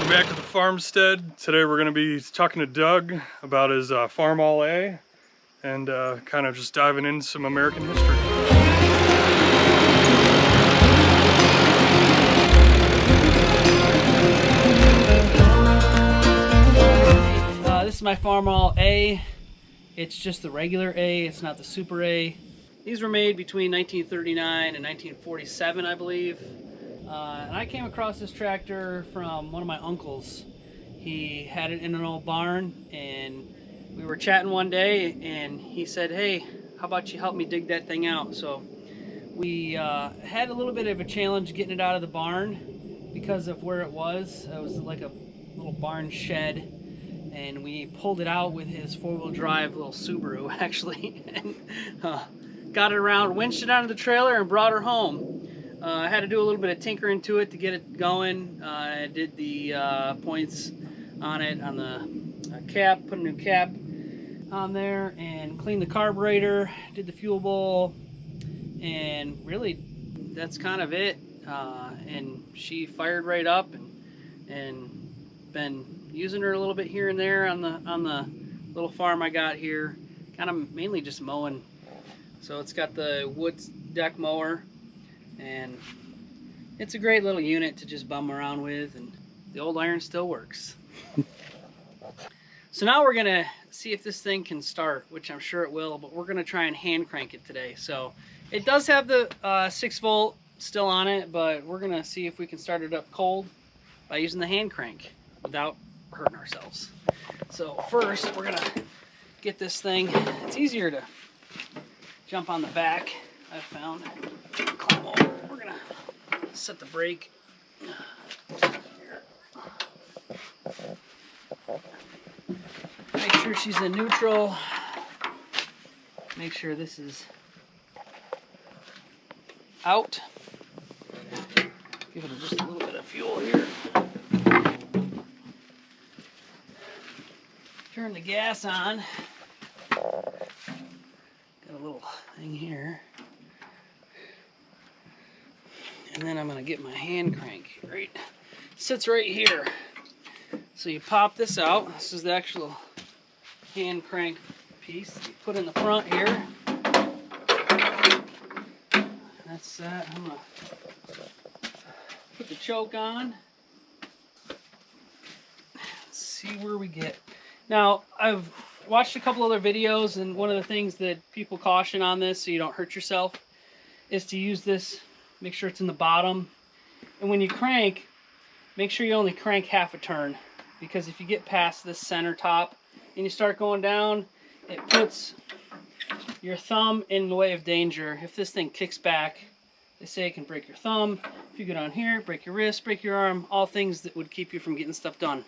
Welcome back to the farmstead. Today we're going to be talking to Doug about his Farmall A and kind of just diving into some American history. This is my Farmall A. It's just the regular A, it's not the Super A. These were made between 1939 and 1947, I believe. And I came across this tractor from one of my uncles. He had it in an old barn, and we were chatting one day, and he said, "Hey, how about you help me dig that thing out?" So we had a little bit of a challenge getting it out of the barn because of where it was. It was like a little barn shed, and we pulled it out with his four-wheel drive little Subaru, actually, and got it around, winched it onto the trailer, and brought her home. I had to do a little bit of tinkering to it to get it going. I did the points on it, on the cap, put a new cap on there, and cleaned the carburetor, did the fuel bowl, and really that's kind of it. And she fired right up, and been using her a little bit here and there on the little farm I got here, kind of mainly just mowing. So it's got the wood deck mower, and it's a great little unit to just bum around with, and the old iron still works. So now we're gonna see if this thing can start, which I'm sure it will, but we're gonna try and hand crank it today. So it does have the 6-volt still on it, but we're gonna see if we can start it up cold by using the hand crank without hurting ourselves. So first we're gonna get this thing. It's easier to jump on the back, I've found. Climb over. We're gonna set the brake here. Make sure she's in neutral. Make sure this is out. Give it just a little bit of fuel here. Turn the gas on. Got a little thing here. And then I'm gonna get my hand crank. Right, sits right here. So you pop this out. This is the actual hand crank piece. You put in the front here. That's that. I'm gonna put the choke on. Let's see where we get. Now, I've watched a couple other videos, and one of the things that people caution on this, so you don't hurt yourself, is to use this. Make sure it's in the bottom, and when you crank, make sure you only crank half a turn, because if you get past this center top and you start going down, it puts your thumb in the way of danger. If this thing kicks back, they say it can break your thumb. If you go down here, break your wrist, break your arm, all things that would keep you from getting stuff done.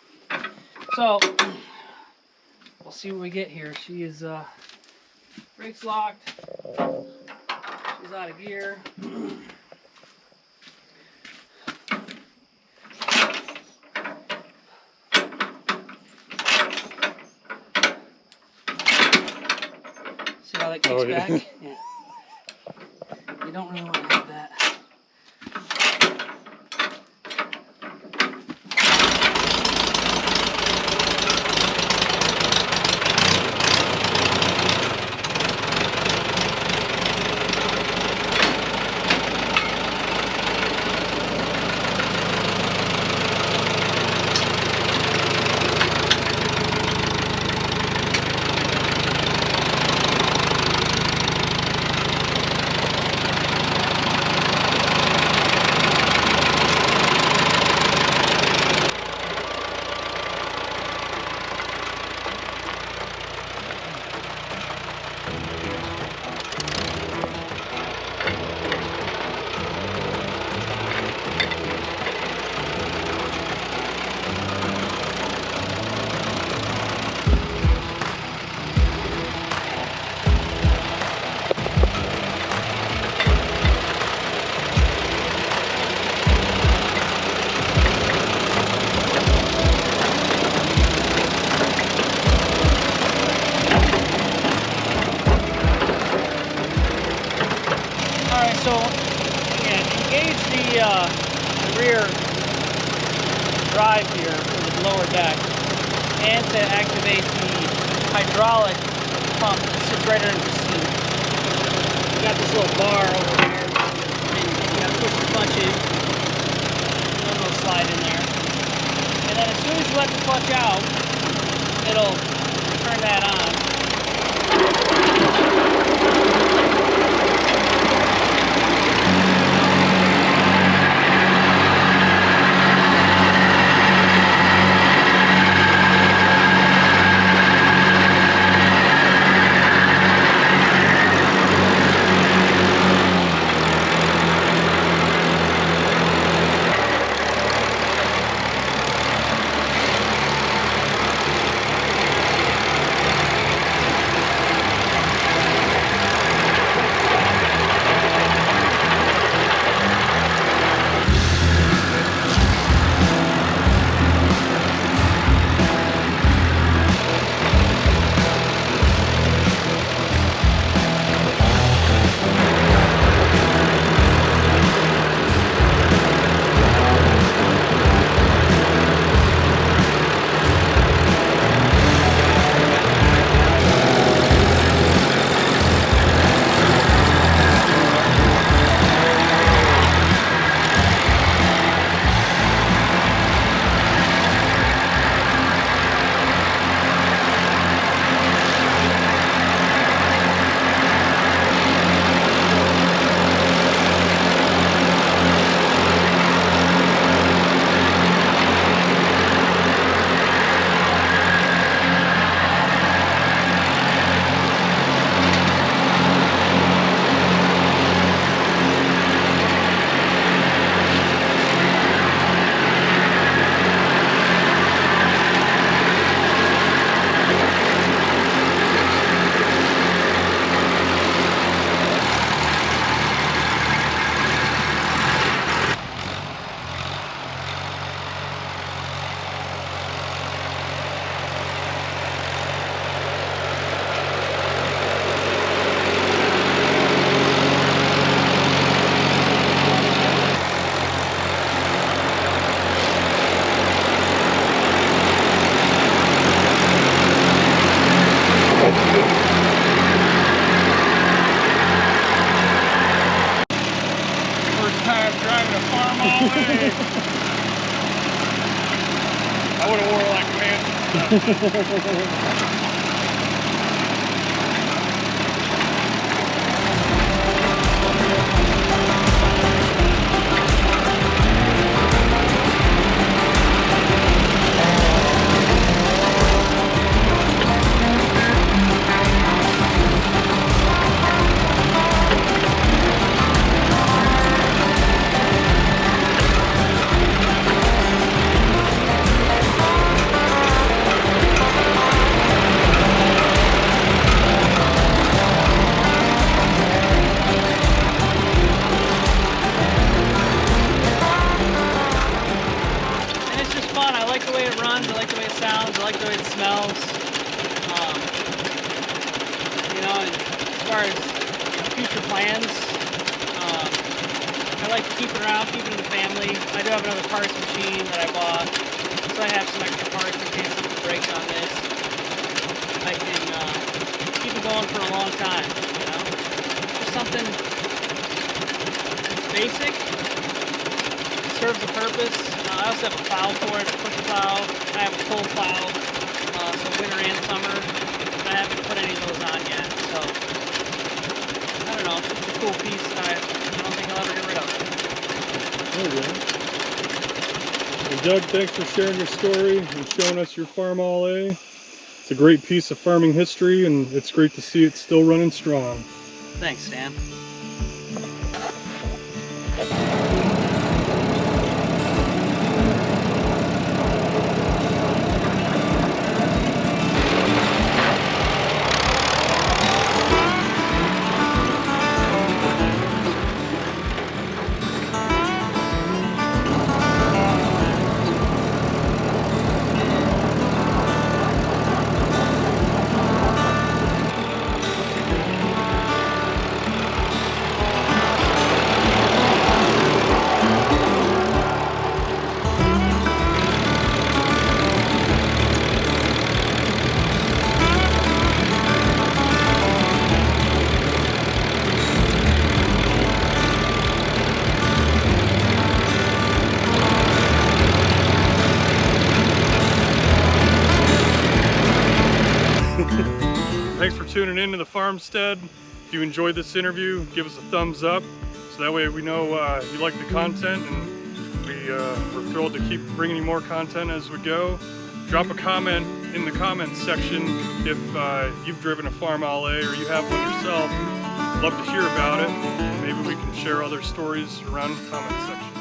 So we'll see what we get here. She is brakes locked. She's out of gear. See how that kicks back? Yeah. You don't really want to have that. drive here for the lower deck and to activate the hydraulic pump that sits right under the seat. You got this little bar over here, and you gotta push the clutch in. One little slide in there. And then as soon as you let the clutch out, it'll turn that on. I would have wore like pants. I like the way it sounds, I like the way it smells. You know, and as far as future plans, I like to keep it around, keep it in the family. I do have another parts machine that I bought, so I have some extra parts in case something breaks on this. I can keep it going for a long time, you know. Just something basic, serves a purpose. I also have a plow for it, a push plow. I have a full plow, so winter and summer. I haven't put any of those on yet, so I don't know. It's a cool piece that I don't think I'll ever get rid of. There you go. Well, Doug, thanks for sharing your story and showing us your Farmall A. It's a great piece of farming history, and it's great to see it still running strong. Thanks, Stan. Thanks for tuning in to the Farmstead. If you enjoyed this interview, give us a thumbs up, so that way we know you like the content, and we're thrilled to keep bringing you more content as we go. Drop a comment in the comments section if you've driven a Farmall A or you have one yourself. Love to hear about it. Maybe we can share other stories around the comment section.